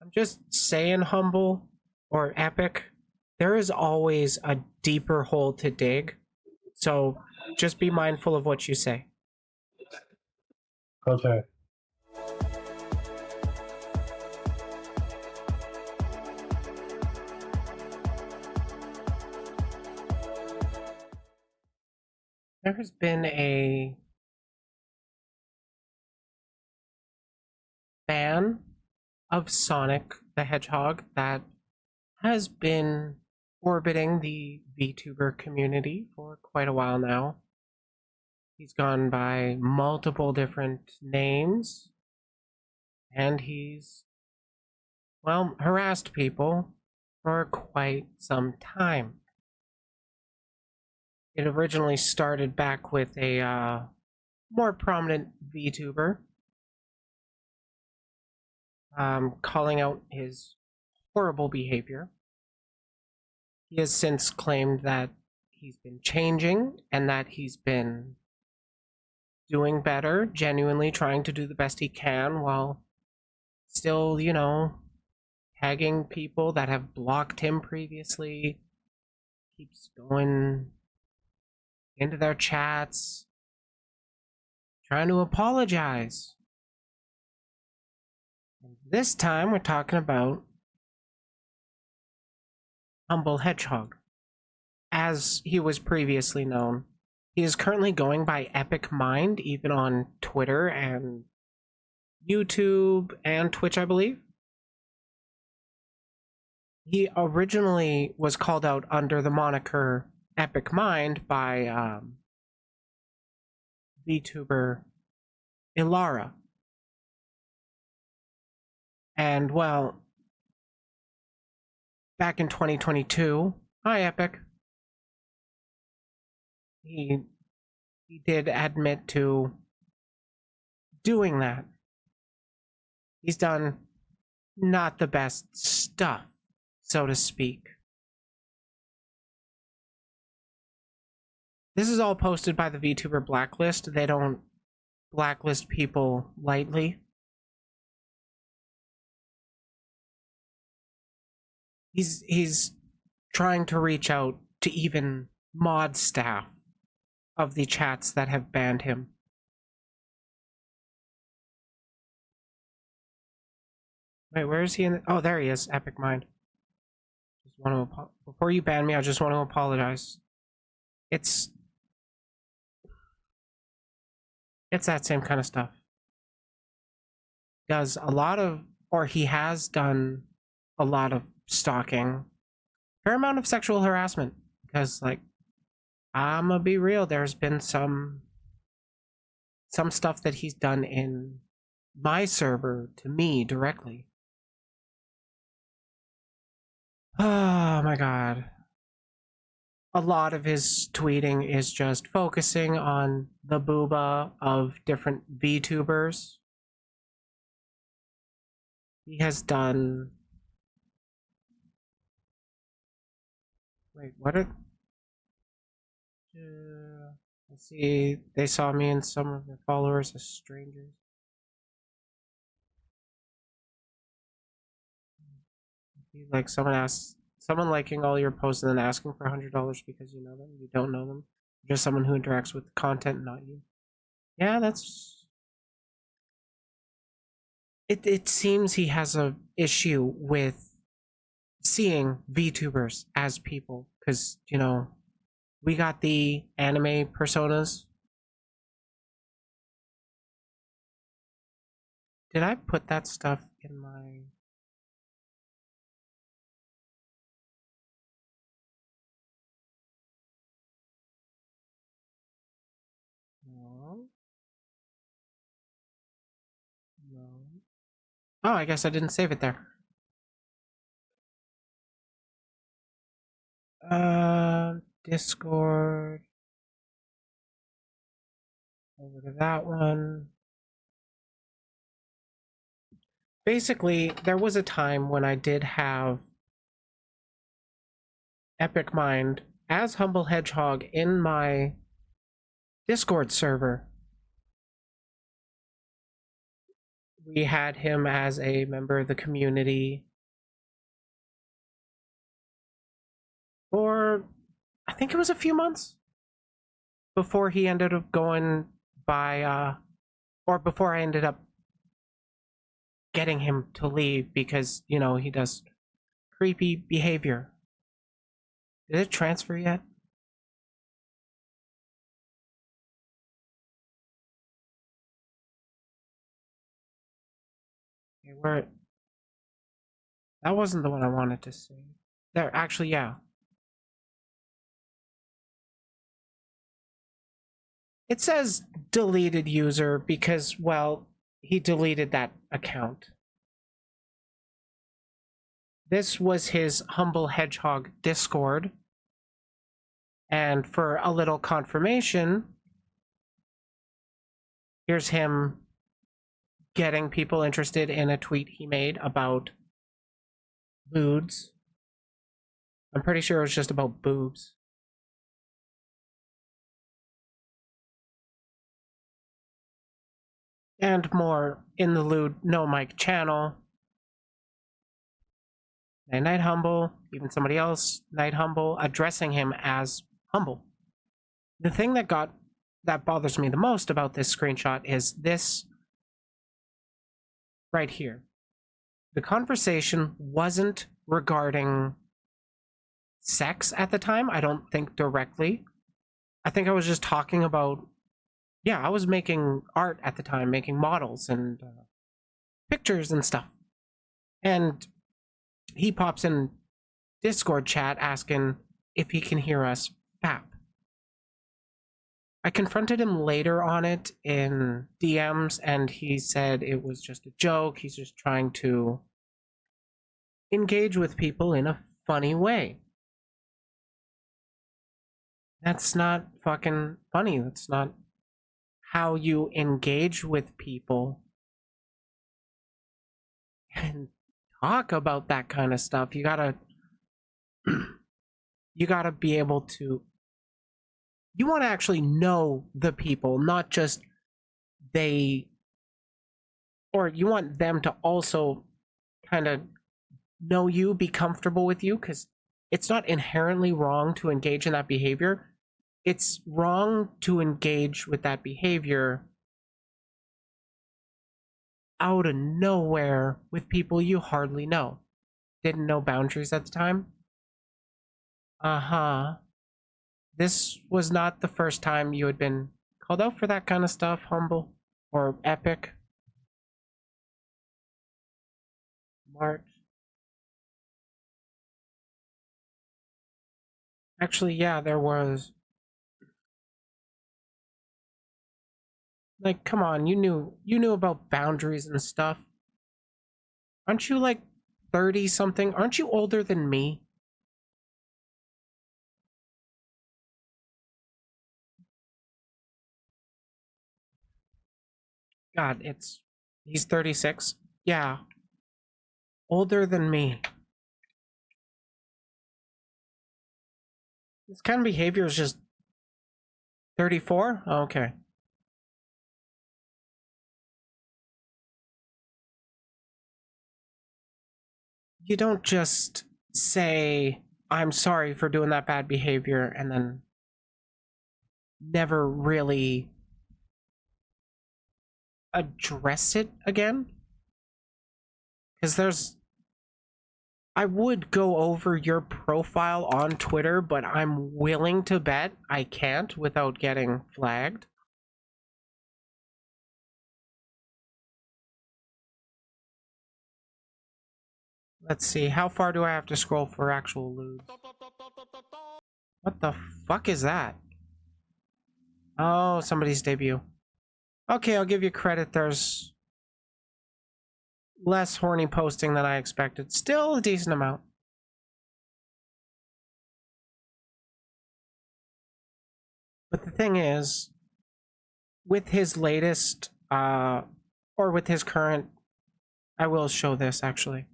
I'm just saying, Humble or Epic, there is always a deeper hole to dig. So just be mindful of what you say. Okay. There has been a fan of Sonic the Hedgehog that has been orbiting the VTuber community for quite a while now. He's gone by multiple different names, and he's, well, harassed people for quite some time. It originally started back with a more prominent VTuber calling out his horrible behavior. He has since claimed that he's been changing and that he's been doing better, genuinely trying to do the best he can while still, you know, tagging people that have blocked him previously, keeps going into their chats, trying to apologize. And this time we're talking about Humble Hedgehog, as he was previously known. He is currently going by EpicMynd, even on Twitter and YouTube and Twitch, I believe. He originally was called out under the moniker EpicMynd by VTuber Ilara. And well, back in 2022, hi Epic, he did admit to doing that. He's done not the best stuff, so to speak. This is all posted by the VTuber Blacklist. They don't blacklist people lightly. He's trying to reach out to even mod staff of the chats that have banned him. Wait, where is he in? Oh, there he is, EpicMynd. Just want to before you ban me, I just want to apologize. It's that same kind of stuff. Does a lot of, or he has done a lot of stalking, fair amount of sexual harassment, because like, I'm gonna be real, there's been some stuff that he's done in my server to me directly. Oh my god. A lot of his tweeting is just focusing on the booba of different VTubers. He has done... Wait, what are... let's see, they saw me and some of their followers as strangers. Like someone liking all your posts and then asking for $100 because you know them, you don't know them, just someone who interacts with the content, not you. Yeah, that's... It seems he has a issue with seeing VTubers as people, because, you know, we got the anime personas. Did I put that stuff in my... No. No. Oh, I guess I didn't save it there. Discord. Over to that one. Basically, there was a time when I did have EpicMynd as Humble Hedgehog in my Discord server. we had him as a member of the community for, I think it was a few months before he ended up going by, or before I ended up getting him to leave because, you know, he does creepy behavior. Did it transfer yet? Okay, where? That wasn't the one I wanted to see. There, actually, yeah. It says deleted user because, well, he deleted that account. This was his Humble Hedgehog Discord. And for a little confirmation, here's him getting people interested in a tweet he made about boobs. I'm pretty sure it was just about boobs. And more in the lewd No Mic channel. Night Humble, even somebody else, Night Humble, addressing him as Humble. The thing that bothers me the most about this screenshot is this right here. The conversation wasn't regarding sex at the time, I don't think directly. I think I was just talking about, yeah, I was making art at the time, making models and pictures and stuff. And he pops in Discord chat asking if he can hear us fap. I confronted him later on it in DMs and he said it was just a joke. He's just trying to engage with people in a funny way. That's not fucking funny. That's not how you engage with people and talk about that kind of stuff. You gotta be able to, you want to actually know the people, not just or you want them to also kind of know you, be comfortable with you, because it's not inherently wrong to engage in that behavior. It's wrong to engage with that behavior out of nowhere with people you hardly know. Didn't know boundaries at the time? This was not the first time you had been called out for that kind of stuff, Humble or Epic. March. Actually, yeah, there was. Like, come on, you knew about boundaries and stuff. Aren't you like 30 something? Aren't you older than me? God, he's 36. Yeah. Older than me. This kind of behavior is just 34? Oh, okay. You don't just say, I'm sorry for doing that bad behavior, and then never really address it again. Because I would go over your profile on Twitter, but I'm willing to bet I can't without getting flagged. Let's see, how far do I have to scroll for actual lewd? What the fuck is that? Oh, somebody's debut. Okay, I'll give you credit. There's less horny posting than I expected. Still a decent amount. But the thing is, with his latest, or with his current, I will show this actually.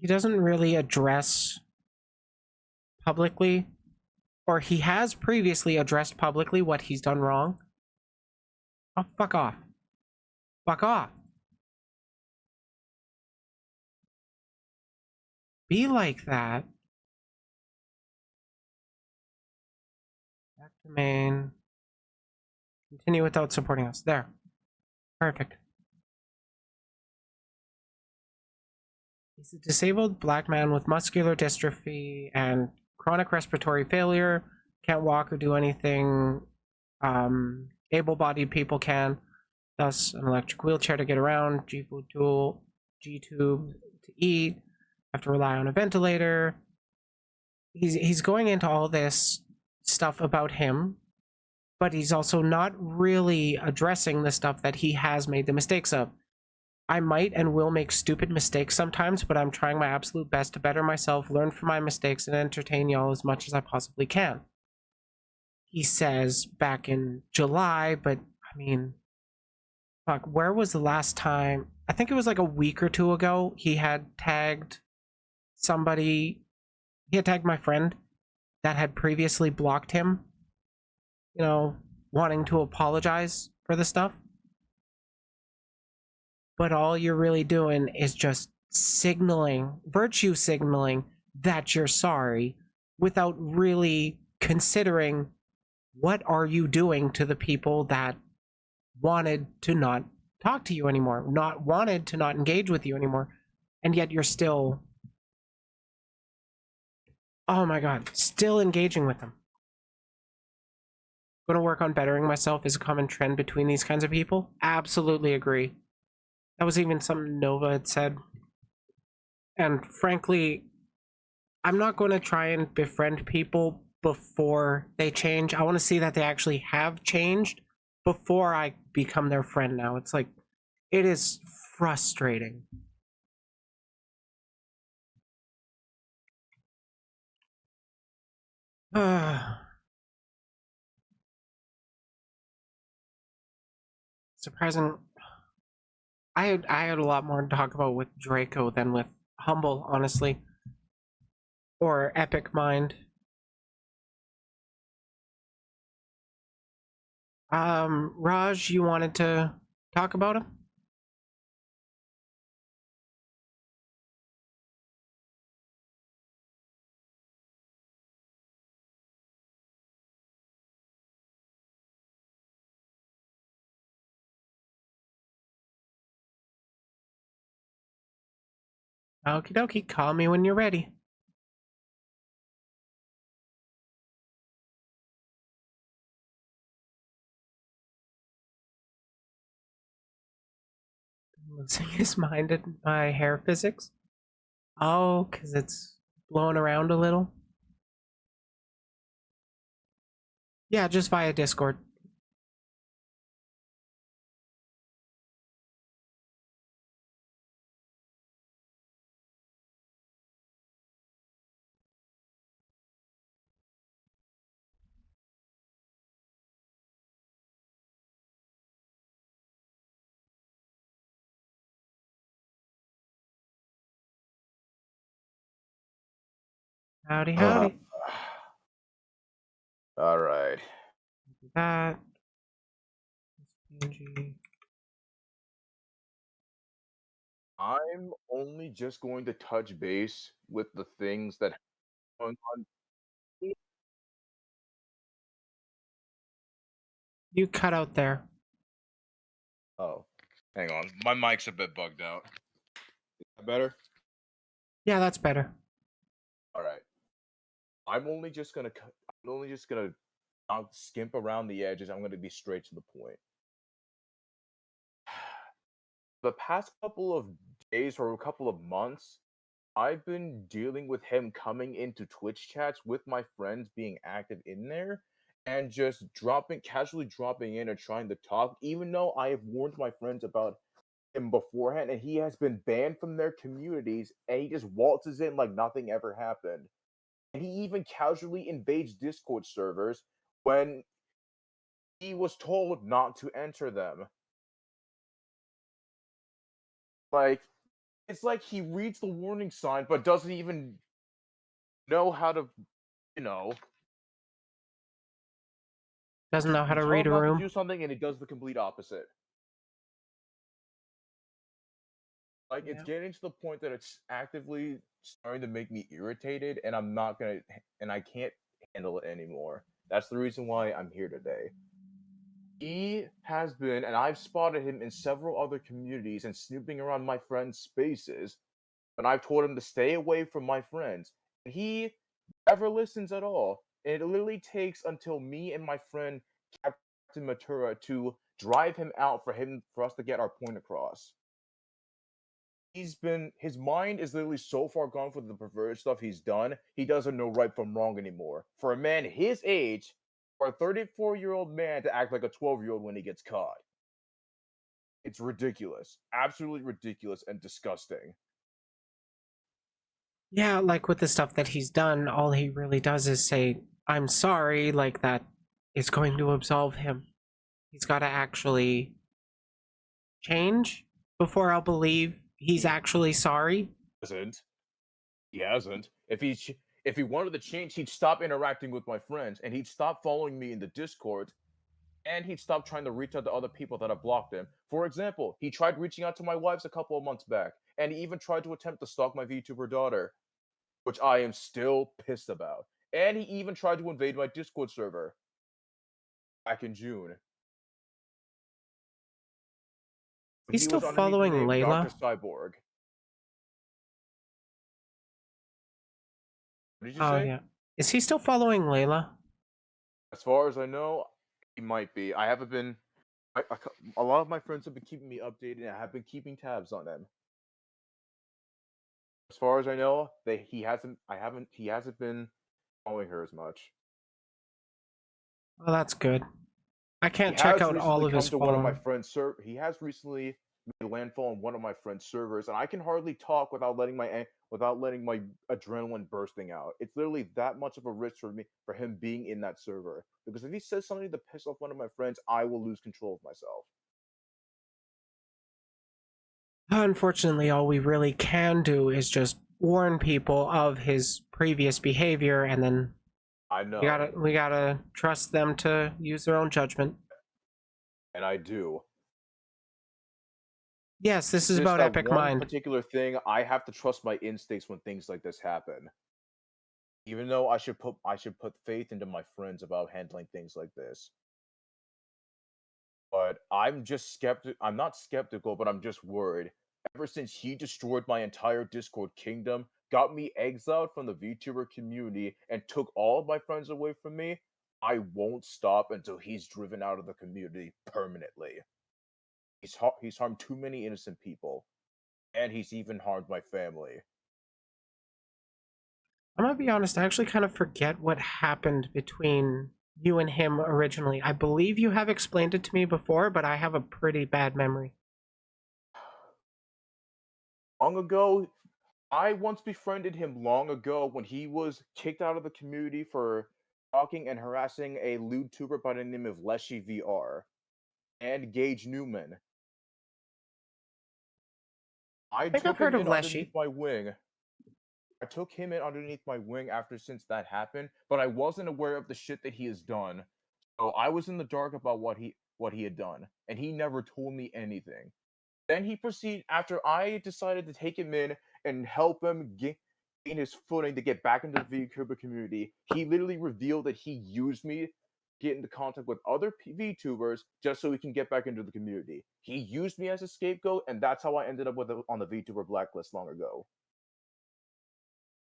He doesn't really address publicly, or he has previously addressed publicly what he's done wrong. Oh, fuck off. Fuck off. Be like that. Back to main. Continue without supporting us. There. Perfect. He's a disabled black man with muscular dystrophy and chronic respiratory failure. Can't walk or do anything able-bodied people can. Thus, an electric wheelchair to get around, G-food tool, G-tube to eat, have to rely on a ventilator. He's going into all this stuff about him, but he's also not really addressing the stuff that he has made the mistakes of. I might and will make stupid mistakes sometimes, but I'm trying my absolute best to better myself, learn from my mistakes, and entertain y'all as much as I possibly can. He says back in July, but I mean, fuck, where was the last time? I think it was like a week or two ago. He had tagged somebody, he had tagged my friend that had previously blocked him, you know, wanting to apologize for the stuff. But all you're really doing is just signaling, virtue signaling that you're sorry without really considering what are you doing to the people that wanted to not talk to you anymore, not wanted to not engage with you anymore, and yet you're still, oh my god, still engaging with them. Going to work on bettering myself is a common trend between these kinds of people. Absolutely agree. That was even something Nova had said. And frankly, I'm not going to try and befriend people before they change. I want to see that they actually have changed before I become their friend now. It's like, it is frustrating. Surprising. I had a lot more to talk about with Draco than with Humble, honestly. Or EpicMynd. Raj, you wanted to talk about him? Okie dokie, call me when you're ready. Losing his mind at my hair physics? Oh, because it's blowing around a little? Yeah, just via Discord. Howdy, howdy. All right. That. PNG. I'm only just going to touch base with the things that are going on. You cut out there. Oh, hang on. My mic's a bit bugged out. Is that better? Yeah, that's better. All right. I'm only just gonna not skimp around the edges. I'm gonna be straight to the point. The past couple of days or a couple of months, I've been dealing with him coming into Twitch chats with my friends being active in there and just casually dropping in and trying to talk, even though I have warned my friends about him beforehand and he has been banned from their communities and he just waltzes in like nothing ever happened. And he even casually invades Discord servers when he was told not to enter them. Like, it's like he reads the warning sign but doesn't even know how to, you know, Doesn't know how you to tell read him a not to room. do something and he does the complete opposite. Like, it's Yeah. getting to the point that it's actively starting to make me irritated, and I can't handle it anymore. That's the reason why I'm here today. He has been, and I've spotted him in several other communities and snooping around my friends' spaces, and I've told him to stay away from my friends. And he never listens at all. And it literally takes until me and my friend Captain Matura to drive him out for us to get our point across. His mind is literally so far gone for the perverted stuff he's done, he doesn't know right from wrong anymore. For a man his age, for a 34-year-old man to act like a 12-year-old when he gets caught. It's ridiculous. Absolutely ridiculous and disgusting. Yeah, like with the stuff that he's done, all he really does is say, I'm sorry, like that is going to absolve him. He's got to actually change before I'll believe he's He actually sorry. hasn't. He hasn't. If he wanted to change, he'd stop interacting with my friends and he'd stop following me in the Discord and he'd stop trying to reach out to other people that have blocked him. For example, he tried reaching out to my wives a couple of months back, and he even tried to attempt to stalk my VTuber daughter, which I am still pissed about. And he even tried to invade my Discord server back in June. He's He still was underneath the following name Dr. Layla. Cyborg. What did you Oh, say? yeah. Is he still following Layla? As far as I know, he might be. I haven't been. A lot of my friends have been keeping me updated, and I have been keeping tabs on them. As far as I know, he hasn't. I haven't. He hasn't been following her as much. Oh, that's good. I He can't check has out all recently of his come to one of my phone. friends' He has recently made landfall on one of my friends' servers, and I can hardly talk without letting my adrenaline bursting out. It's literally that much of a risk for him being in that server. Because if he says something to piss off one of my friends, I will lose control of myself. Unfortunately, all we really can do is just warn people of his previous behavior, and then I we know, gotta trust them to use their own judgment. and I do. Yes, this It's is just about that Epic one Mind. particular thing. I have to trust my instincts when things like this happen. Even though I should put faith into my friends about handling things like this. But I'm just skeptic. I'm not skeptical, but I'm just worried. Ever since he destroyed my entire Discord kingdom, got me exiled from the VTuber community, and took all of my friends away from me, I won't stop until he's driven out of the community permanently. He's harmed too many innocent people, and he's even harmed my family. I'm gonna be honest, I actually kind of forget what happened between you and him originally. I believe you have explained it to me before, but I have a pretty bad memory. Long ago, I once befriended him long ago when he was kicked out of the community for stalking and harassing a lewd tuber by the name of Leshy VR and Gage Newman. I I think I've took him heard of in underneath Leshy. my wing. I took him in underneath my wing after since that happened, but I wasn't aware of the shit that he has done. So I was in the dark about what he had done, and he never told me anything. Then he proceeded after I decided to take him in and help him gain his footing to get back into the VTuber community. He literally revealed that he used me to get into contact with other VTubers just so he can get back into the community. He used me as a scapegoat, and that's how I ended up on the VTuber blacklist long ago.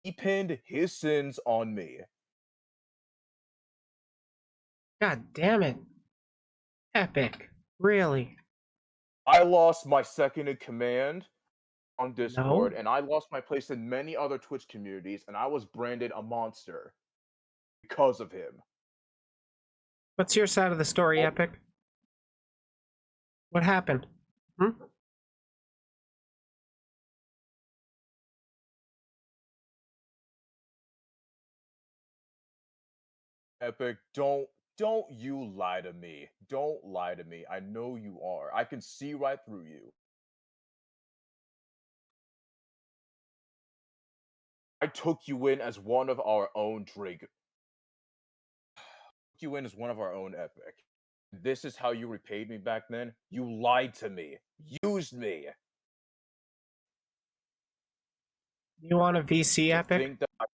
He pinned his sins on me. God damn it. Epic. Really? I lost my second in command on No? Discord, and I lost my place in many other Twitch communities, and I was branded a monster because of him. What's your side of the story, Oh, Epic? What happened? Hmm? Epic, don't you lie to me. Don't lie to me. I know you are. I can see right through you. I took you in as one of our own Drake. Took you in as one of our own Epic. This is how you repaid me back then? You lied to me. Used me. You want a VC To Epic? think that I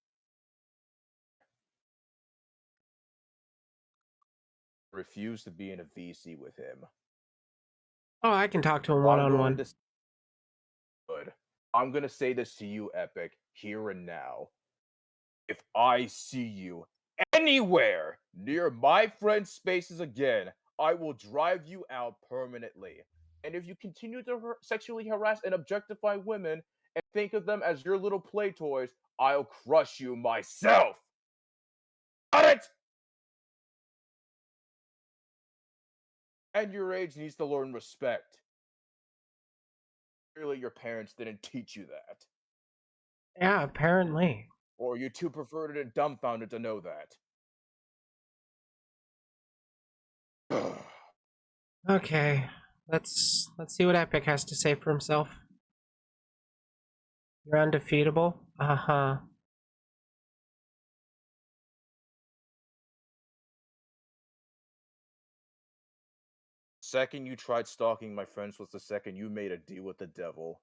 refuse to be in a VC with him. Oh, I can talk to him I'm going one-on-one. to good. I'm gonna say this to you, Epic, here and now. If I see you anywhere near my friend's spaces again, I will drive you out permanently. And if you continue to sexually harass and objectify women and think of them as your little play toys, I'll crush you myself. Got it? And your age needs to learn respect. Clearly, your parents didn't teach you that. Yeah, apparently. Or you're too perverted and dumbfounded to know that. Okay, let's see what Epic has to say for himself. You're undefeatable? Uh-huh. Second you tried stalking my friends was the second you made a deal with the devil.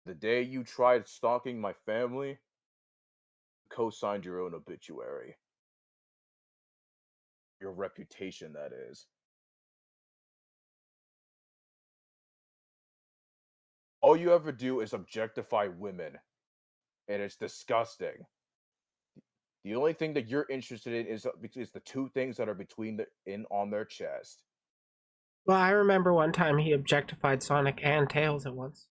The day you tried stalking my family, co-signed your own obituary. Your reputation, that is. All you ever do is objectify women, and it's disgusting. The only thing that you're interested in is the two things that are between on their chest. Well, I remember one time he objectified Sonic and Tails at once.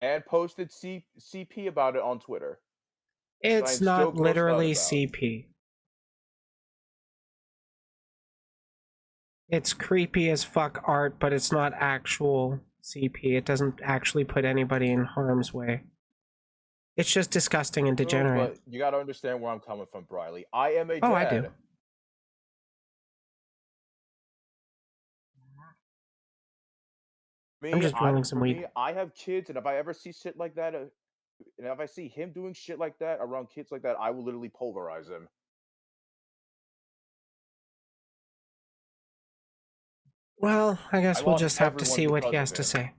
And posted CP about it on Twitter. It's not literally CP. It's creepy as fuck art, but it's not actual CP. It doesn't actually put anybody in harm's way. It's just disgusting and degenerate. But you gotta understand where I'm coming from, Briley. I am a dad. Oh, I do. I'm just rolling some weed. I have kids, and if I ever see shit like that, and if I see him doing shit like that around kids like that, I will literally pulverize him. Well, I guess we'll just have to see what he has to say.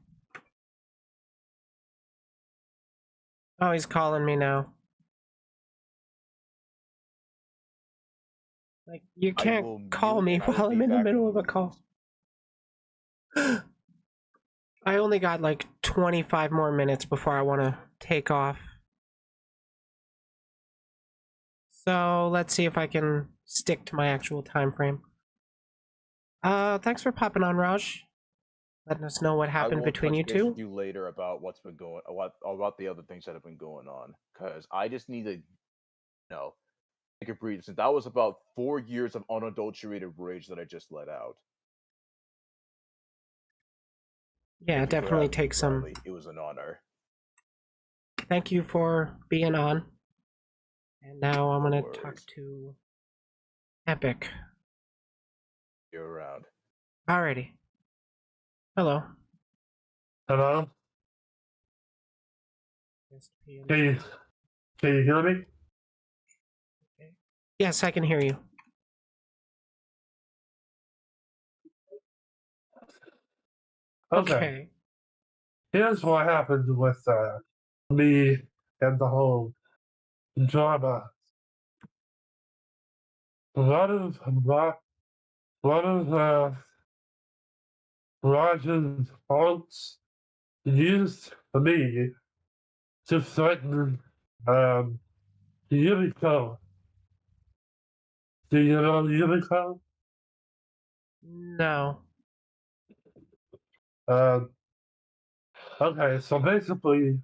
Oh, he's calling me now. Like, you can't call me while I'm in the middle of a call. I only got like 25 more minutes before I want to take off. So let's see if I can stick to my actual time frame. Thanks for popping on, Raj. Letting us know what happened between you two. With you later about what's been going, about the other things that have been going on, because I just need to, take a breather. Since that was about 4 years of unadulterated rage that I just let out. Yeah, definitely take some. It was an honor. Thank you for being on. And now I'm gonna talk to Epic. You're around. Alrighty. Hello. Hello? Can you hear me? Yes, I can hear you. Okay. Here's what happened with me and the whole drama. One of Raj's faults used me to threaten Yumiko. Do you know Yumiko? No. Okay, so basically,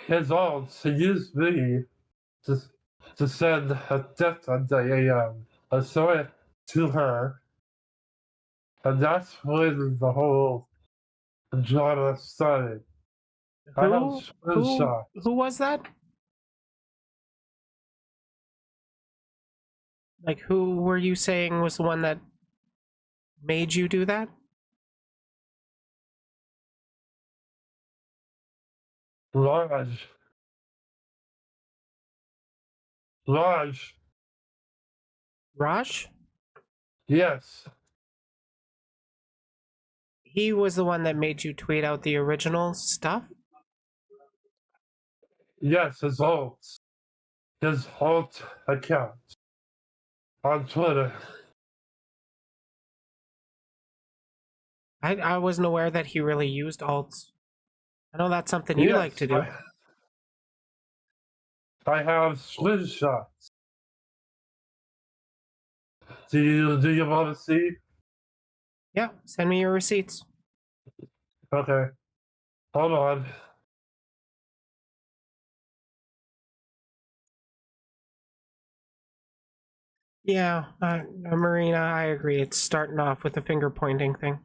his faults used me to send a threat a threat to her. And that's when the whole drama started. Who was that? Like, who were you saying was the one that made you do that? Raj. Raj? Yes. He was the one that made you tweet out the original stuff? Yes, his alt account on Twitter. I wasn't aware that he really used alts. I know that's something you like to do. I have screenshots. Do you want to see? Yeah, send me your receipts. Okay. Hold on. Yeah, Marina, I agree. It's starting off with the finger pointing thing.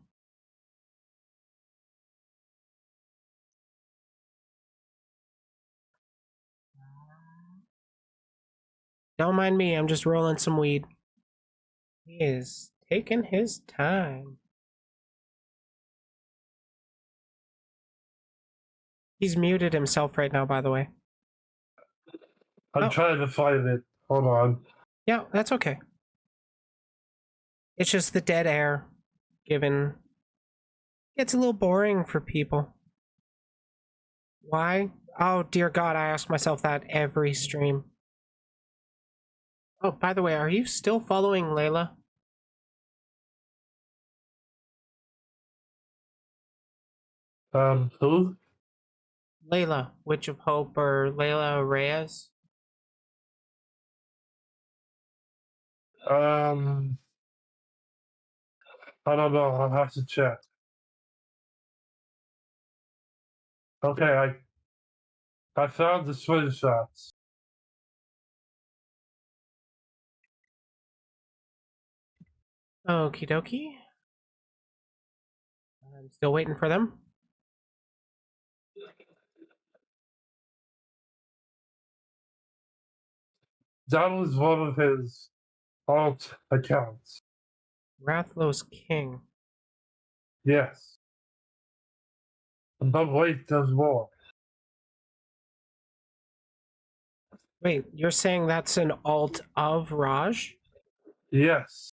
Don't mind me, I'm just rolling some weed. He is taking his time. He's muted himself right now, by the way. I'm trying to find it. Hold on. Yeah, that's okay. It's just the dead air given. It's a little boring for people. Why? Oh, dear God, I ask myself that every stream. Oh, by the way, are you still following Layla? Who? Layla, Witch of Hope, or Layla Reyes? I don't know. I'll have to check. Okay, I found the screenshots. Okie dokie. I'm still waiting for them. That was one of his alt accounts. Rathlow's King. Yes. But wait, there's more. Wait, you're saying that's an alt of Raj? Yes.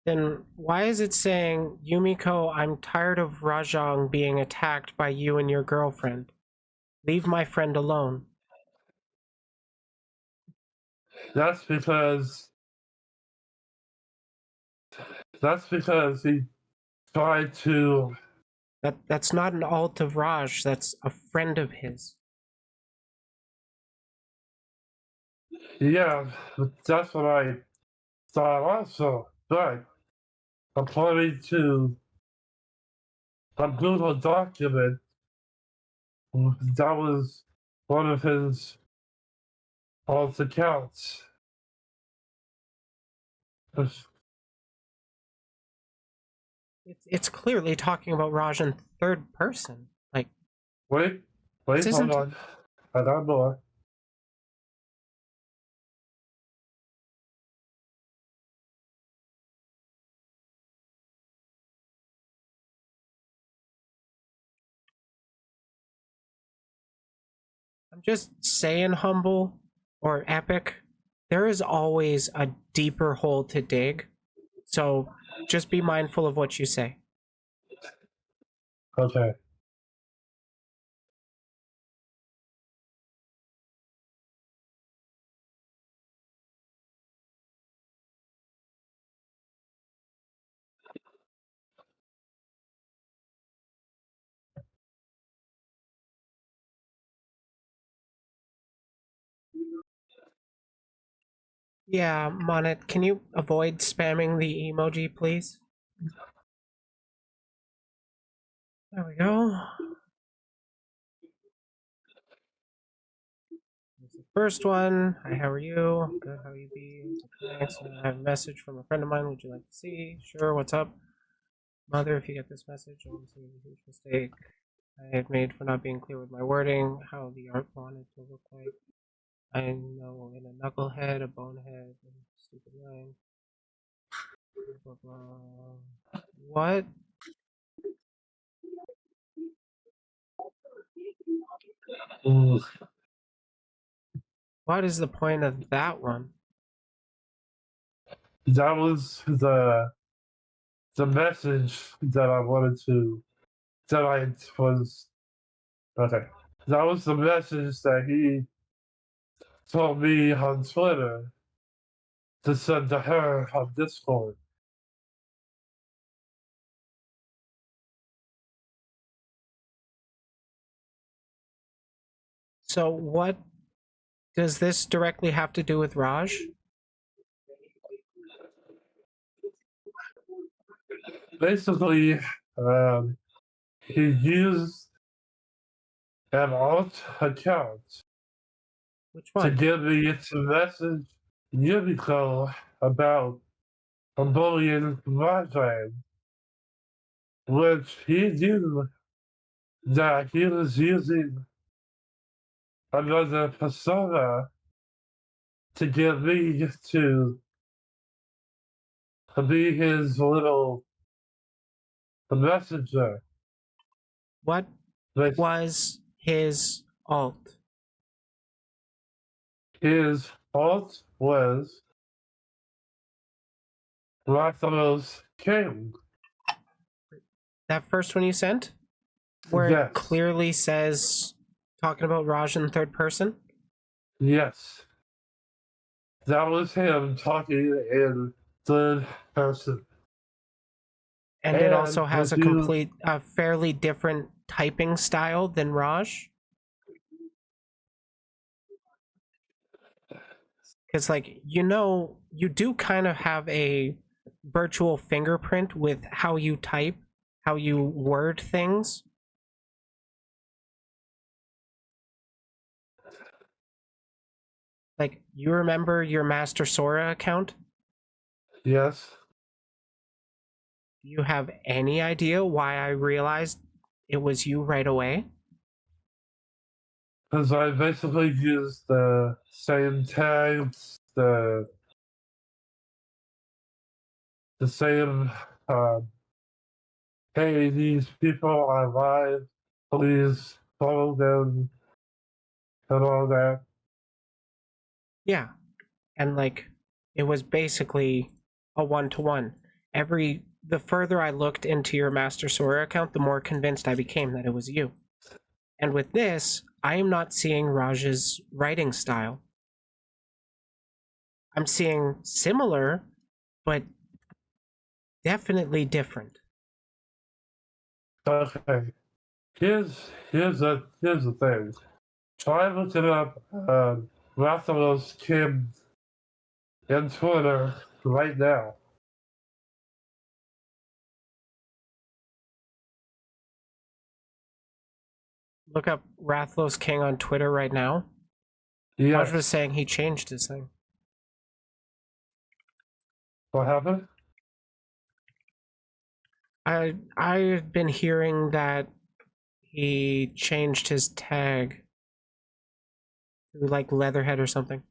Then why is it saying, Yumiko, I'm tired of Rajang being attacked by you and your girlfriend. Leave my friend alone. That's because he tried to. That's not an alt of Raj, that's a friend of his. Yeah, that's what I thought also. But according to a Google document, that was one of his alt accounts. It's clearly talking about Raj in third person. Like, Wait, this hold isn't- on. I got more. I'm just saying, Humble or Epic, there is always a deeper hole to dig. So just be mindful of what you say. Okay. Yeah, Monet, can you avoid spamming the emoji, please? There we go. Here's the first one. Hi, how are you? Good, how you be? Thanks. I have a message from a friend of mine. Would you like to see? Sure, what's up? Mother, if you get this message, I want to see a huge mistake I had made for not being clear with my wording, how the art wanted to look like. I know in a knucklehead, a bonehead, and a stupid line. Blah, blah, blah. What? What is the point of that one? That was the message that I wanted to, that I was, okay. That was the message that he told me on Twitter to send to her on Discord. So what does this directly have to do with Raj? Basically, he used an alt account Which to one? give me some message years ago about a bullying Rajang, which he knew that he was using another persona to get me to be his little messenger. What But was his alt? his alt was Rathalos King. That first one you sent? Where it Yes. clearly says talking about Raj in third person? Yes. That was him talking in third person. And it also And has if you, a fairly different typing style than Raj. Because, like, you do kind of have a virtual fingerprint with how you type, how you word things. Like, you remember your Master Sora account? yes, Do you have any idea why I realized it was you right away? because I basically used the same tags, the same, hey, these people are live, please follow them, and all that. Yeah. And, like, it was basically a one-to-one. The further I looked into your Master Sora account, the more convinced I became that it was you. And with this, I am not seeing Raj's writing style. I'm seeing similar, but definitely different. Okay, here's the thing. Try looking up Rathalos Kim in Twitter right now. Look up Rathlos King on Twitter right now. Raj was Yes. saying he changed his thing. What happened? I've been hearing that he changed his tag to like Leatherhead or something.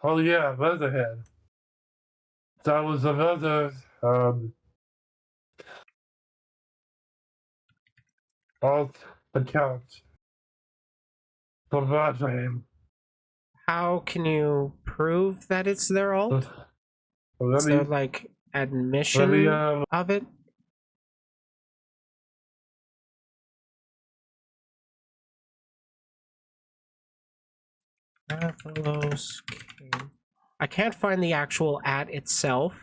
Oh yeah, Leatherhead. That was another alt account from Rajam. How can you prove that it's their alt? Let Is there me like let me admission of it? Rathlos King. I can't find the actual @ itself.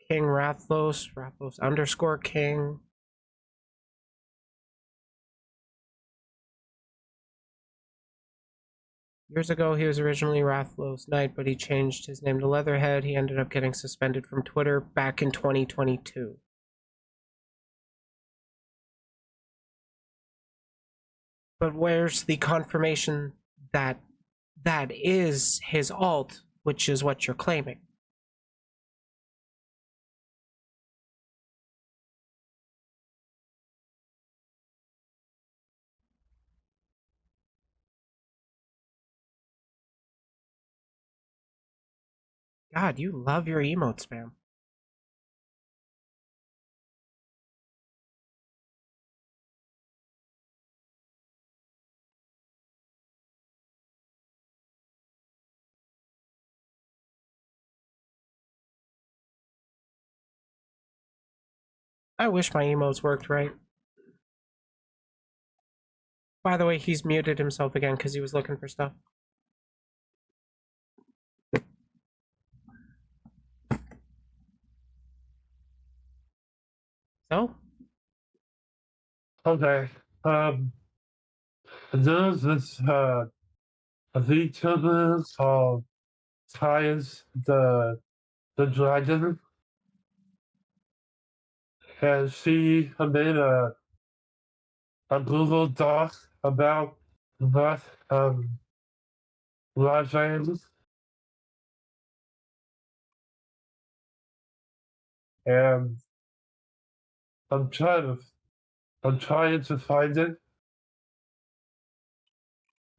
King Rathlos, Rathlos underscore King. Years ago, he was originally Rathlos Knight, but he changed his name to Leatherhead. He ended up getting suspended from Twitter back in 2022. But where's the confirmation that that is his alt, which is what you're claiming? God, you love your emote spam. I wish my emotes worked right. By the way, he's muted himself again because he was looking for stuff. So? Okay. There's this VTuber called Science the Dragon, and she made a Google Doc about what Rajan, and I'm trying to I'm trying to find it.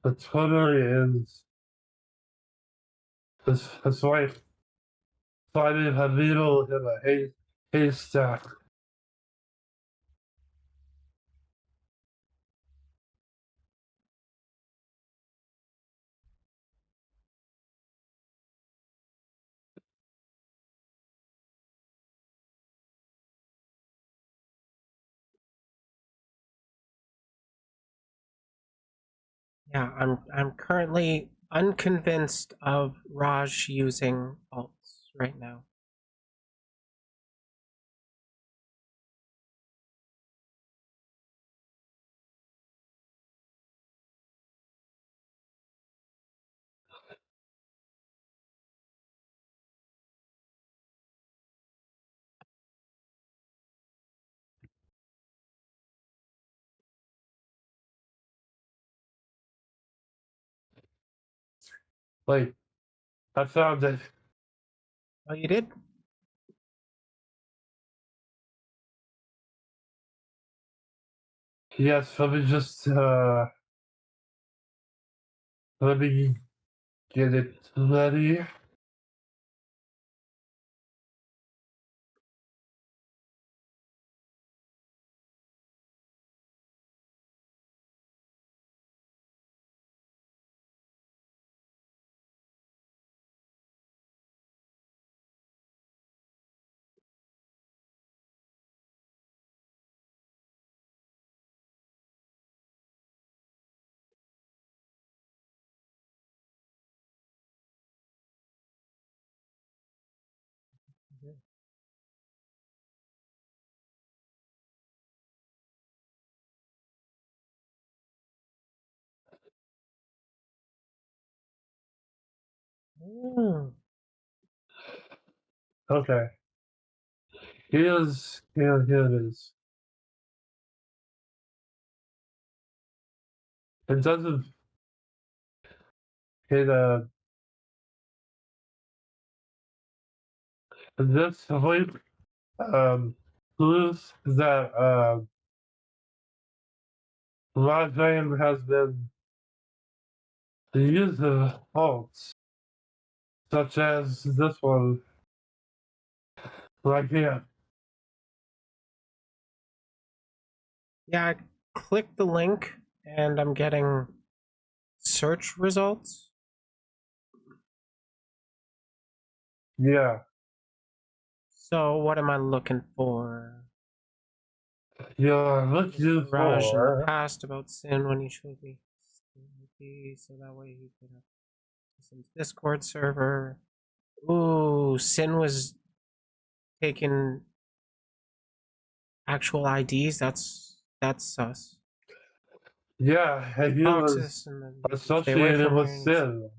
The Twitter is it's like finding a needle in a haystack. Yeah, I'm currently unconvinced of Raj using alts right now. Like I found it. Oh, you did? Yes, let me get it ready. Mm. Okay. Here it is. It doesn't it this link proves that Rajan has been the use of faults, such as this one right here. Yeah, I clicked the link and I'm getting search results. Yeah. So what am I looking for? You're looking Raj in the for past about Sin when he should be. So that way he could have Sin's Discord server. Ooh, Sin was taking actual IDs. That's sus. yeah, and he was Toxis, and then you can stay away associated from with here. And sin.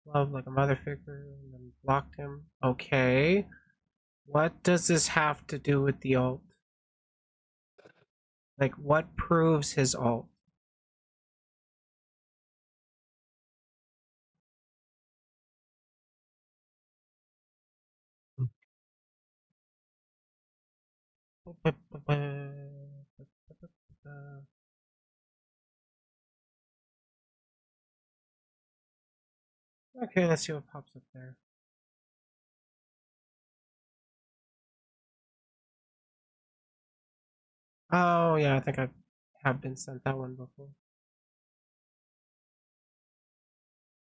love like a mother figure, and then blocked him. Okay, what does this have to do with the alt? Like, what proves his alt? Okay, let's see what pops up there. Oh yeah, I think I have been sent that one before.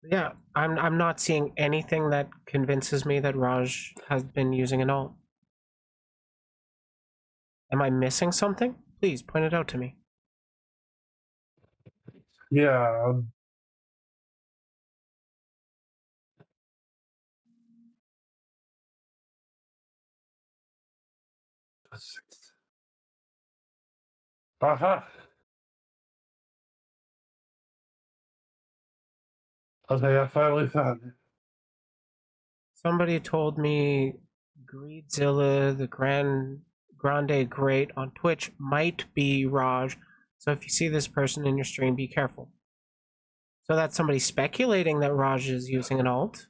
Yeah, I'm not seeing anything that convinces me that Raj has been using an alt. Am I missing something? Please point it out to me. Yeah. Aha. Okay, I finally found it. Somebody told me Greedzilla, the Grande Great on Twitch might be Raj. So if you see this person in your stream, be careful. So that's somebody speculating that Raj is using an alt.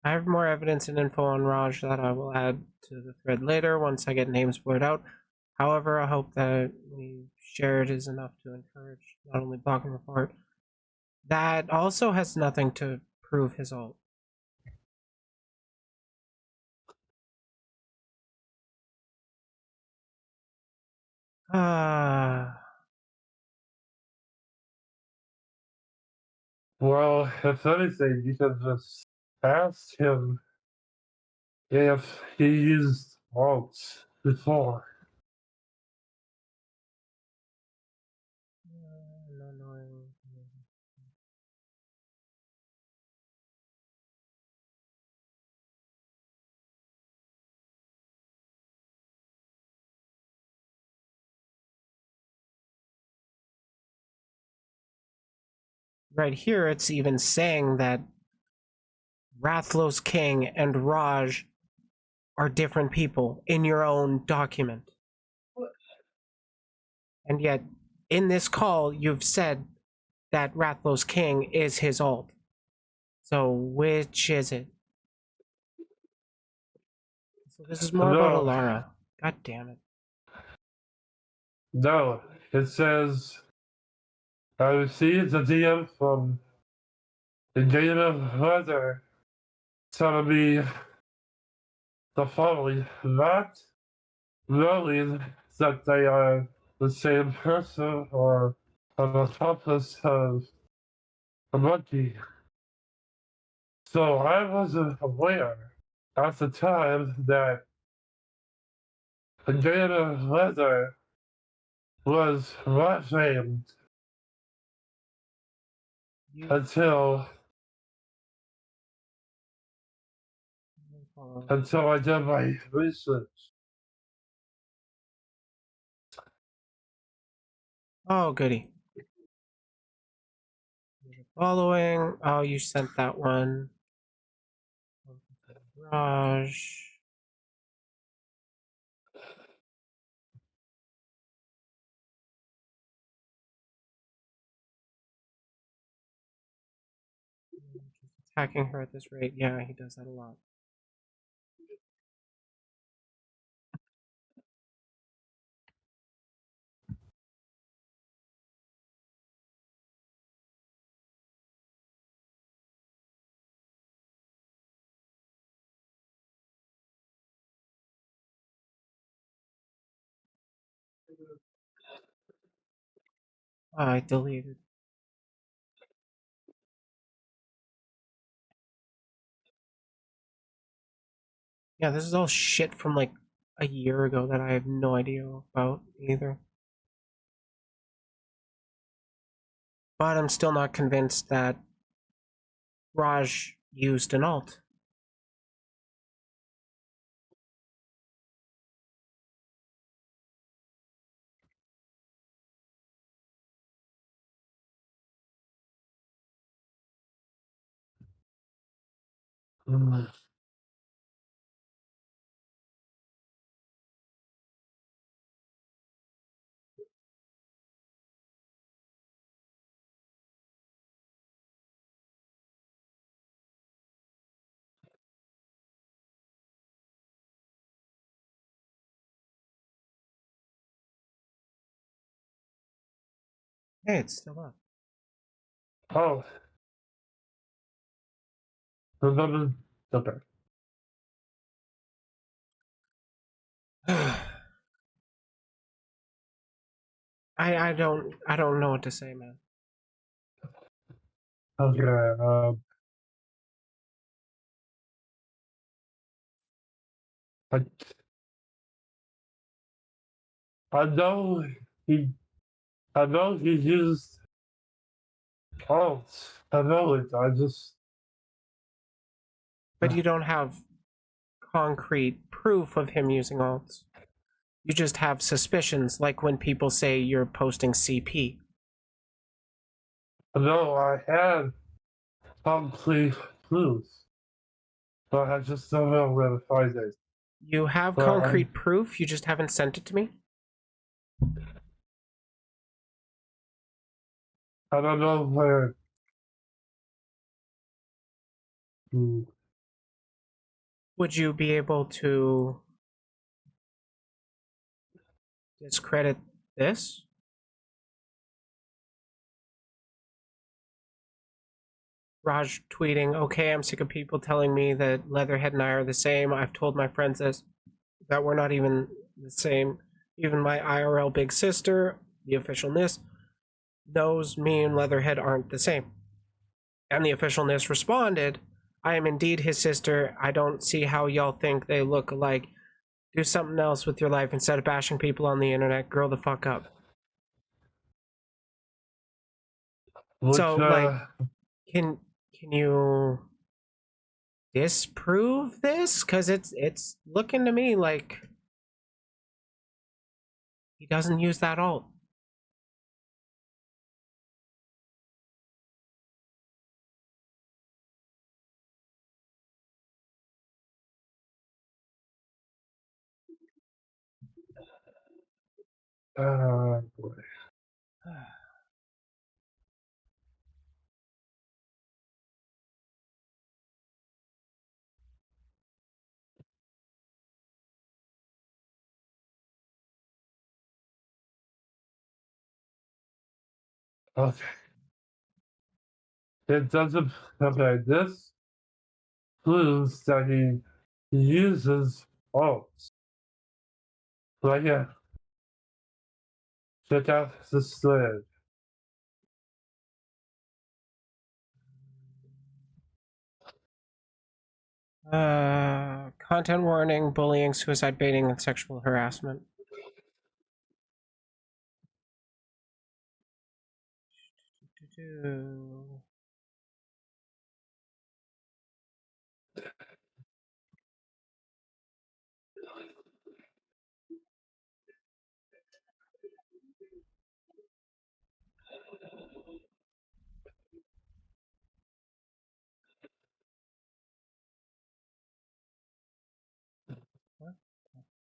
I have more evidence and info on Raj that I will add to the thread later once I get names blurred out. However, I hope that we shared is enough to encourage not only block and report. That also has nothing to prove his alt. Well, if anything, you can just ask him if he used alts before. Right here, it's even saying that Rathlos King and Raj are different people in your own document. And yet, in this call, you've said that Rathlos King is his alt. So, which is it? So, this is more about No. Alara. God damn it. No, it says I received a DM from the game of weather telling me the following, not knowing that they are the same person or an accomplice of a monkey. So I wasn't aware at the time that the game of weather was not famed until I did my research. Oh, goody. Following. Oh, you sent that one. Raj. Attacking her at this rate. Yeah, he does that a lot. Oh, I deleted. Yeah, this is all shit from like a year ago that I have no idea about either. But I'm still not convinced that Raj used an alt. Hey, it's still up. Oh. Remember, okay. I don't know what to say, man. Okay, I, I know he. I know he used alt. I know it. I just. But you don't have concrete proof of him using alts. You just have suspicions, like when people say you're posting CP. No, I had complete proof, but I just don't know where to find it. You have But concrete proof, you just haven't sent it to me? I don't know where. Hmm. Would you be able to discredit this? Raj tweeting, okay, I'm sick of people telling me that Leatherhead and I are the same. I've told my friends this, that we're not even the same. Even my IRL big sister, the official NIS, knows me and Leatherhead aren't the same. And the official NIS responded, I am indeed his sister. I don't see how y'all think they look alike. Do something else with your life instead of bashing people on the internet. Grow the fuck up. Which, So, like, can you disprove this? Because it's looking to me like he doesn't use that alt. boy. Okay. It doesn't. Okay, this proves that he uses alts. Right here. Check out this thread. Content warning, bullying, suicide baiting, and sexual harassment.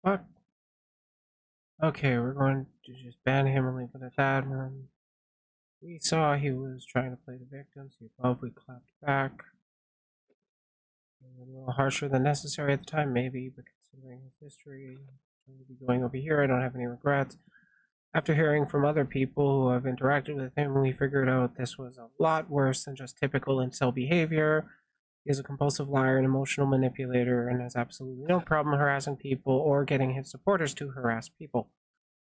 What? Okay, we're going to just ban him and leave it at that. And we saw he was trying to play the victim, so above we clapped back. A little harsher than necessary at the time, maybe, but considering his history, I'm going to be going over here. I don't have any regrets. After hearing from other people who have interacted with him, we figured out this was a lot worse than just typical incel behavior. He is a compulsive liar and emotional manipulator and has absolutely no problem harassing people or getting his supporters to harass people.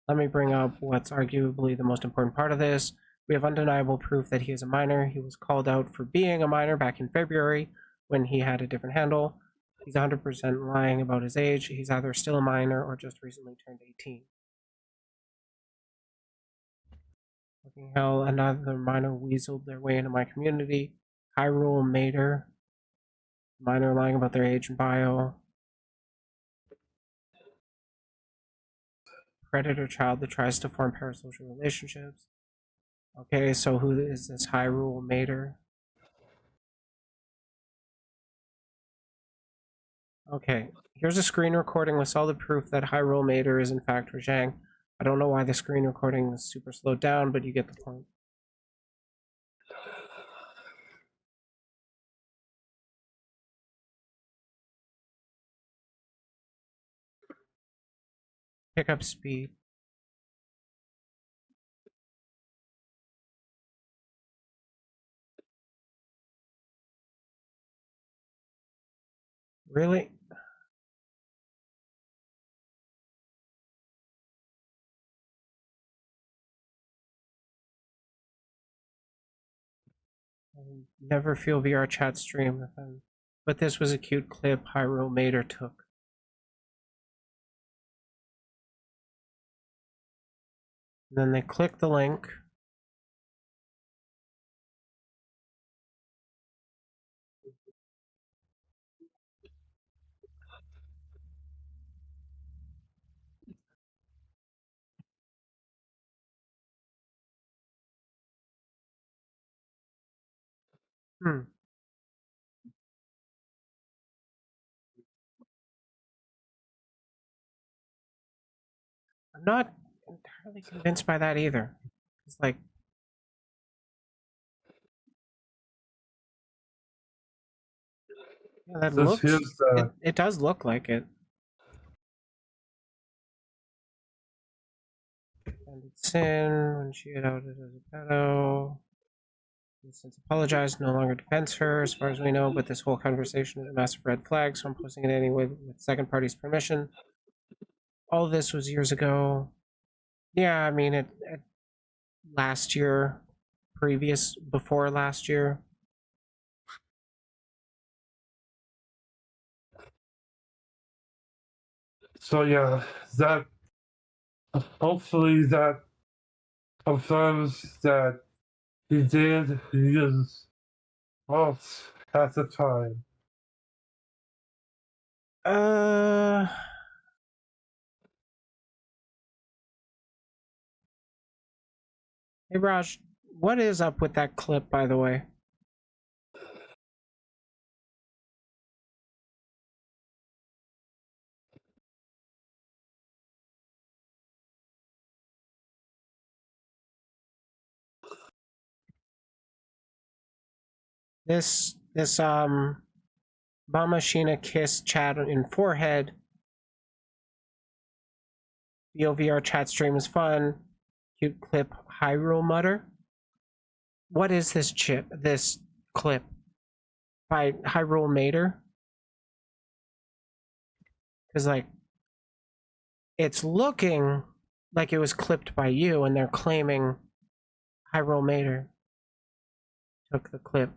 Let me bring up what's arguably the most important part of this. We have undeniable proof that he is a minor. He was called out for being a minor back in February when he had a different handle. He's 100% lying about his age. He's either still a minor or just recently turned 18. Fucking hell, another minor weaseled their way into my community. Hyrule Mater. Minor lying about their age and bio. Predator child that tries to form parasocial relationships. Okay, so who is this Hyrule Mater? Okay, here's a screen recording with solid proof that Hyrule Mater is in fact Rajang. I don't know why the screen recording is super slowed down, but you get the point. Pickup speed. Really? I'll never feel VR chat stream with him. But this was a cute clip Hyrule Mater took. Then they click the link. Hmm. I'm not entirely convinced by that either. It's like, yeah, that This looks. here's the It does look like it. And it's sin when she had outed as a pedo. He's since apologized, no longer defends her, as far as we know, but this whole conversation is a massive red flag, so I'm posting it anyway with second party's permission. All this was years ago. Yeah, I mean, it last year, before last year. so yeah, that hopefully that confirms that he did use both at the time. Uh, hey Raj, what is up with that clip, by the way? This Mama Sheena kiss chat in forehead. The OVR chat stream is fun. Cute clip Hyrule mutter. What is this clip by Hyrule Mater? Because like it's looking like it was clipped by you, and they're claiming Hyrule Mater took the clip.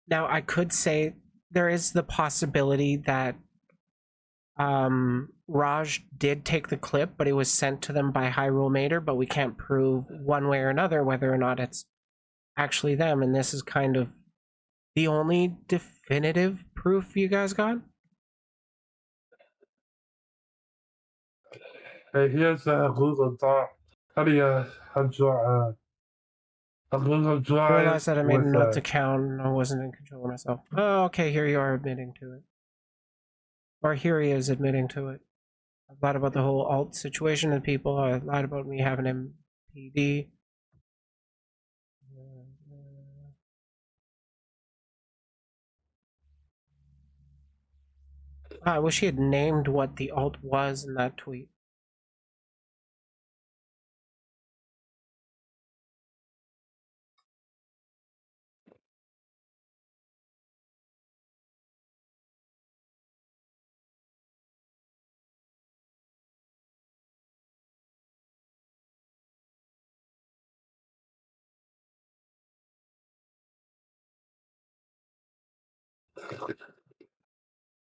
Now I could say there is the possibility that Raj did take the clip, but it was sent to them by Hyrule Mater, but we can't prove one way or another whether or not it's actually them, and this is kind of the only definitive proof you guys got. Hey, here's a Google Doc. How do you draw a Google I Drive realized that I made a with note to count and I wasn't in control of myself. Oh, okay, here you are admitting to it. Or here he is admitting to it. I've lied about the whole alt situation and people. I lied about me having MPD. I wish he had named what the alt was in that tweet.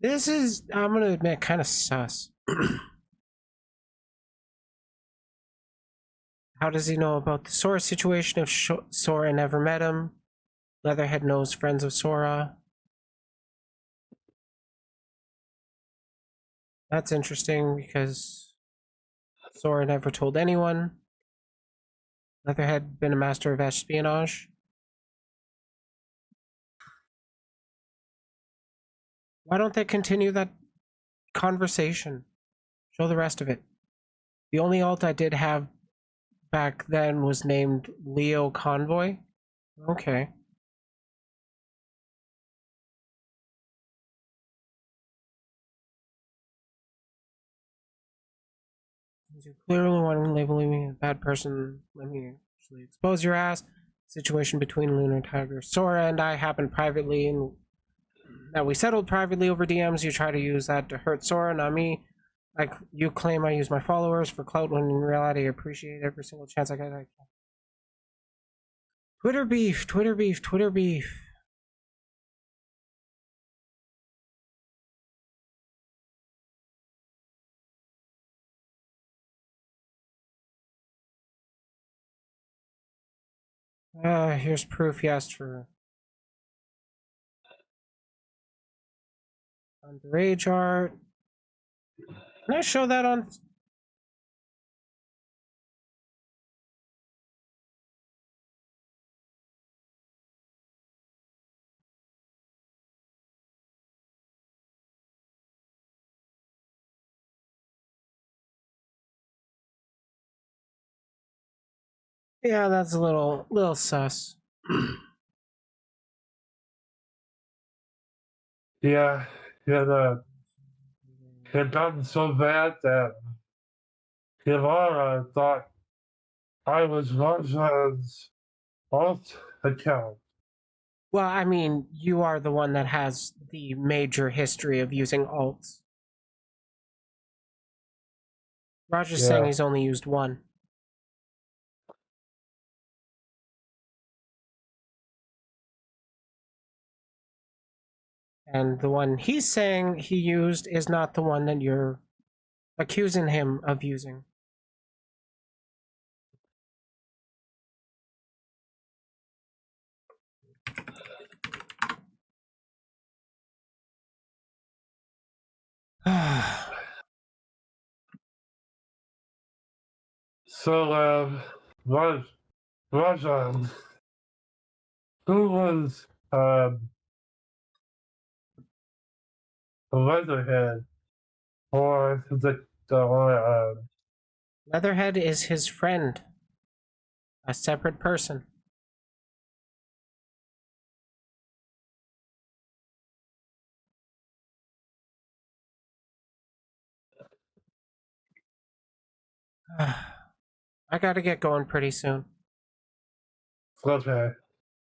This is, I'm gonna admit, kind of sus. How does he know about the Sora situation if Sora never met him? Leatherhead knows friends of Sora. That's interesting because Sora never told anyone. Leatherhead been a master of espionage. Why don't they continue that conversation? Show the rest of it. The only alt I did have back then was named Leo Convoy. Okay. You clearly want to label me a bad person. Let me actually expose your ass. Situation between Lunar Tiger Sora and I happened privately, and that we settled privately over DMs. You try to use that to hurt Sora, not me. Like you claim I use my followers for clout when in reality I appreciate every single chance I get. Twitter beef, Twitter beef, Twitter beef. Here's proof he asked for. Underage art. Can I show that on? Yeah, that's a little sus. Yeah, it had gotten so bad that Ilara thought I was Rajan's alt account. Well, I mean, you are the one that has the major history of using alts. Roger's saying Yeah. he's only used one. And the one he's saying he used is not the one that you're accusing him of using. So, Rajan, who was the Leatherhead, or Leatherhead is his friend, a separate person. I gotta get going pretty soon. okay.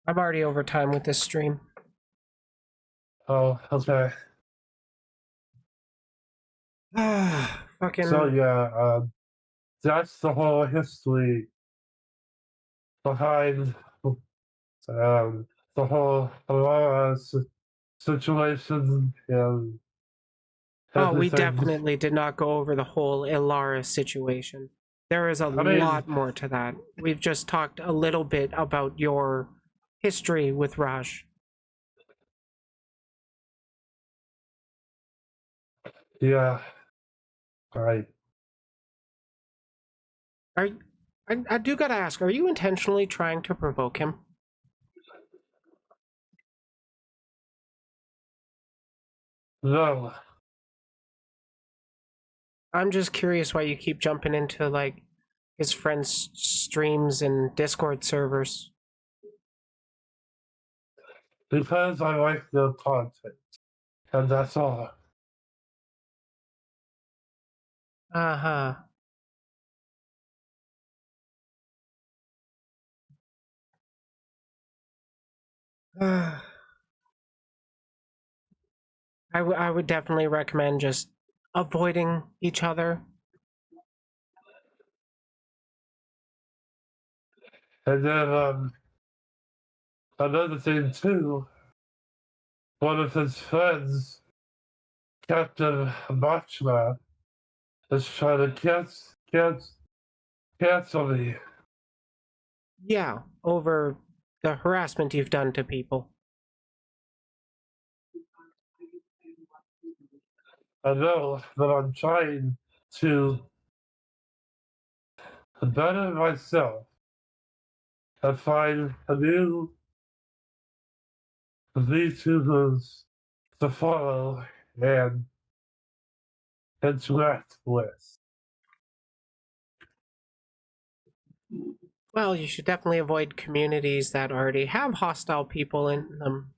I'm already over time with this stream. Oh, okay. Fucking. So yeah, that's the whole history behind the whole Aurora situation and Oh, we everything. definitely did not go over the whole Ilara situation. There is a mean- lot more to that. We've just talked a little bit about your history with Raj. Yeah. Right. I do gotta ask, are you intentionally trying to provoke him? No. I'm just curious why you keep jumping into, like, his friends' streams and Discord servers. Because I like the content. And that's all. Uh-huh. I would definitely recommend just avoiding each other. And then another thing too, one of his friends, Captain Machma, is trying to cancel me. Yeah, over the harassment you've done to people. I know, but I'm trying to better myself and find a new VTubers to follow and interact with. Well, you should definitely avoid communities that already have hostile people in them.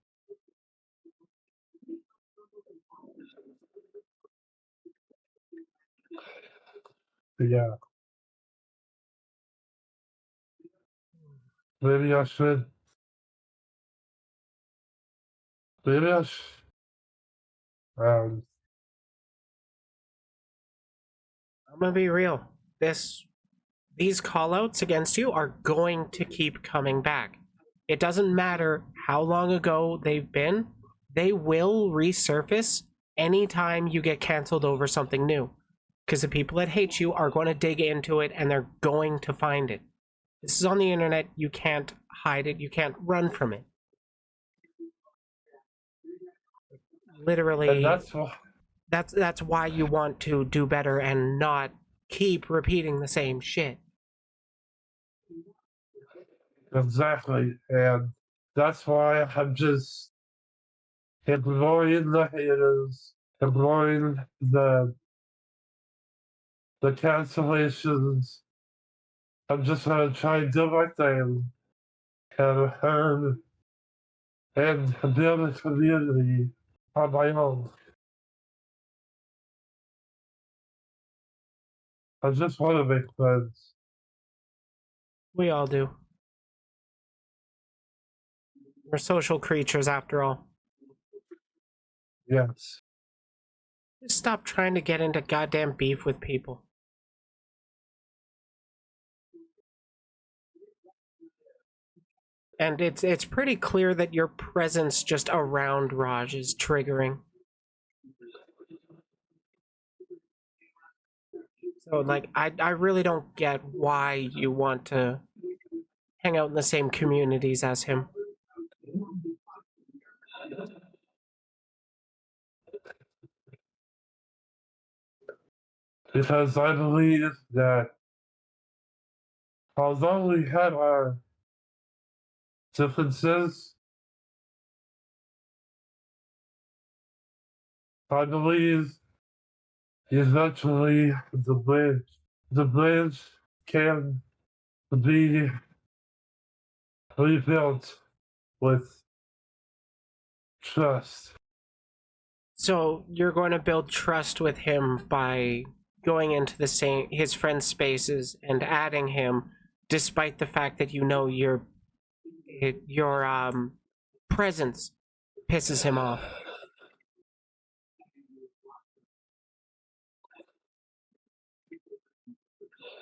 Yeah. Maybe I should. Maybe I should. I'm gonna be real. These callouts against you are going to keep coming back. It doesn't matter how long ago they've been, they will resurface anytime you get canceled over something new. Because the people that hate you are going to dig into it and they're going to find it. This is on the internet. You can't hide it. You can't run from it. And Literally, that's that's why you want to do better and not keep repeating the same shit. exactly, and that's why I'm just ignoring the haters, ignoring the cancellations. I'm just gonna try and do my thing and earn and build a community on my own. I just want to make friends. We all do. We're social creatures after all. Yes. Just stop trying to get into goddamn beef with people. And it's pretty clear that your presence just around Raj is triggering. So, like, I really don't get why you want to hang out in the same communities as him. Because I believe that although we had our differences, I believe eventually the bridge can be rebuilt with trust. So you're going to build trust with him by going into his friends' spaces and adding him, despite the fact that you know your presence pisses him off.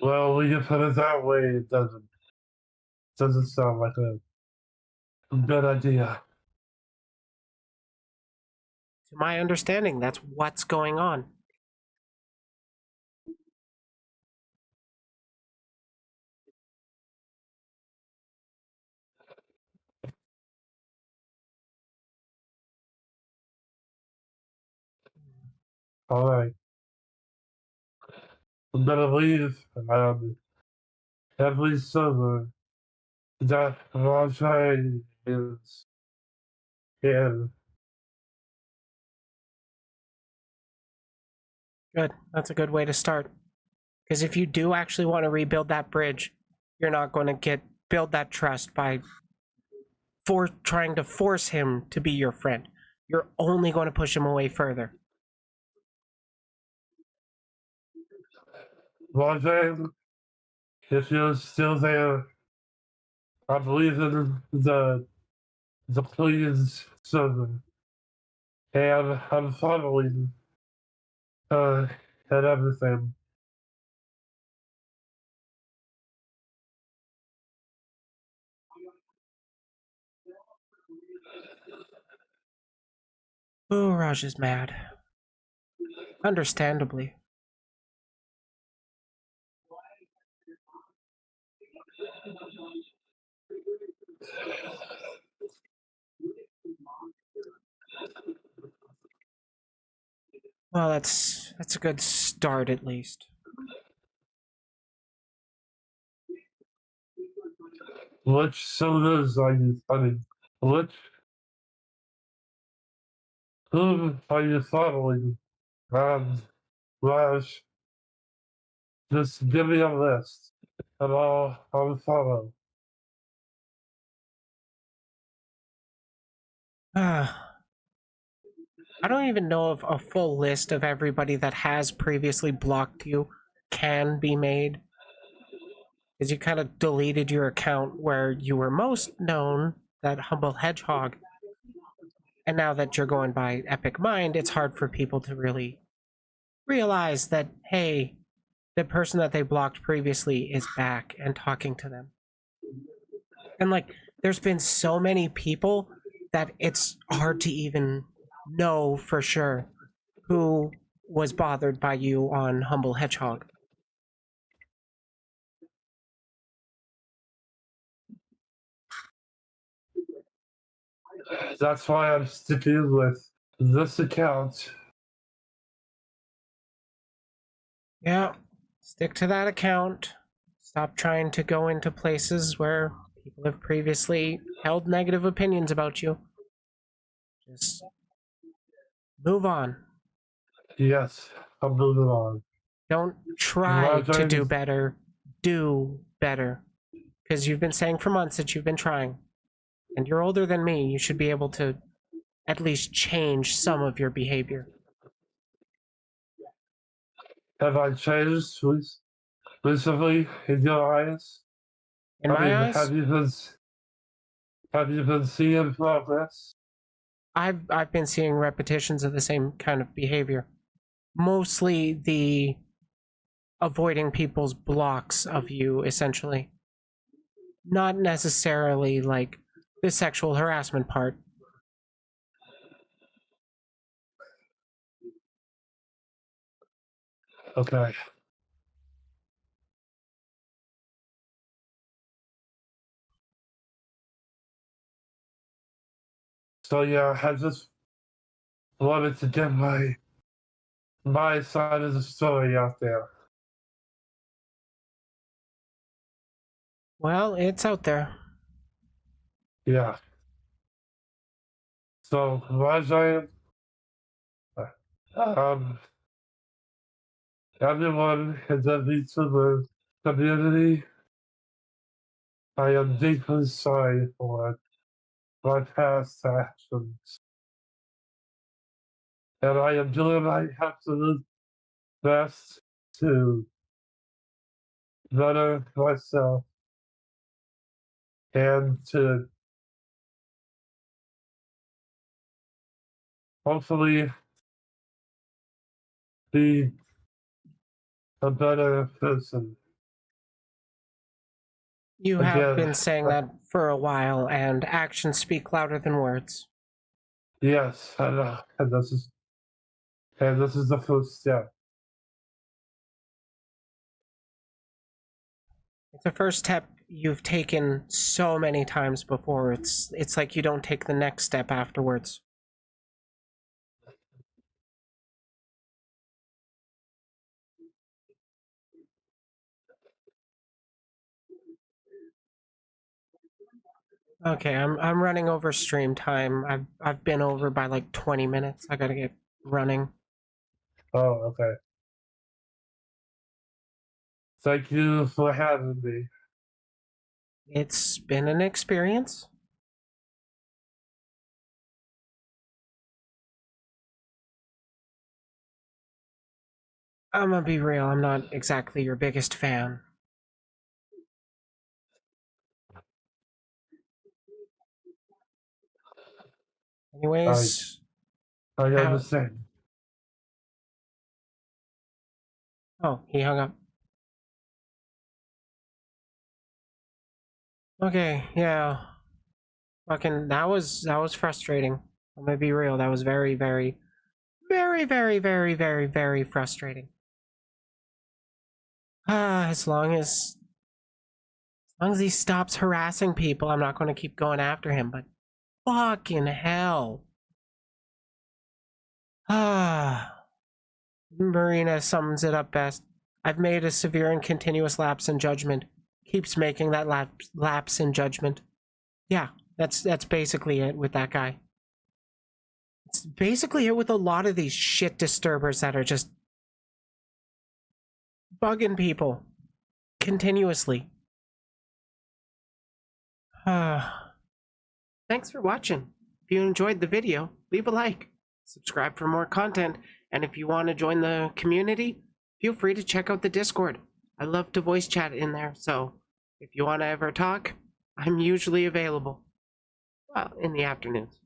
Well, when you put it that way, it doesn't sound like a good idea. To my understanding, that's what's going on. All right, I'm gonna leave every summer that Rajai is in. Good. That's a good way to start. Because if you do actually want to rebuild that bridge, you're not going to build that trust by trying to force him to be your friend. You're only going to push him away further. Rajai, if you're still there, I believe in the please server, and I'm following and everything. Oh, Raj is mad. Understandably. Well, that's a good start at least. Which cylinders are you studying? Whom are you following? And Raj, just give me a list, and I'll follow. I don't even know if a full list of everybody that has previously blocked you can be made. Because you kind of deleted your account where you were most known, that Humble Hedgehog. And now that you're going by EpicMynd, it's hard for people to really realize that, hey, the person that they blocked previously is back and talking to them. And like, there's been so many people that it's hard to even know for sure who was bothered by you on Humble Hedgehog. That's why I'm sticking with this account. Yeah, stick to that account. Stop trying to go into places where people have previously held negative opinions about you. Just move on. Yes, I'm moving on. Don't try to do better. Do better. Because you've been saying for months that you've been trying. And you're older than me. You should be able to at least change some of your behavior. Have I changed recently in your eyes? In my eyes, have you been seeing progress? I've been seeing repetitions of the same kind of behavior. Mostly the avoiding people's blocks of you, essentially. Not necessarily like the sexual harassment part. Okay. So yeah, I just wanted to get my side of the story out there. Well, it's out there. Yeah. So Rajan, um, everyone in the VTuber community, I am deeply sorry for my past actions. And I am doing my absolute best to better myself and to hopefully be a better person. You have Again, been saying that for a while, and actions speak louder than words. yes, I know. And this is the first step. It's a first step you've taken so many times before. It's like you don't take the next step afterwards. Okay, I'm running over stream time. I've been over by like 20 minutes. I gotta get running. Oh, okay. Thank you for having me. It's been an experience. I'm gonna be real, I'm not exactly your biggest fan. Anyways, I how... understand. Oh, he hung up. Okay, yeah. Fucking, that was frustrating. I'm gonna be real, that was very, very, very, very, very, very, very frustrating. As long as he stops harassing people, I'm not gonna keep going after him, but fucking hell. Marina sums it up best. I've made a severe and continuous lapse in judgment. Keeps making that lapse in judgment. Yeah, that's basically it with that guy. It's basically it with a lot of these shit disturbers that are just bugging people continuously. Thanks for watching. If you enjoyed the video, leave a like, subscribe for more content, and if you want to join the community, feel free to check out the Discord. I love to voice chat in there, so if you want to ever talk, I'm usually available. Well, in the afternoons.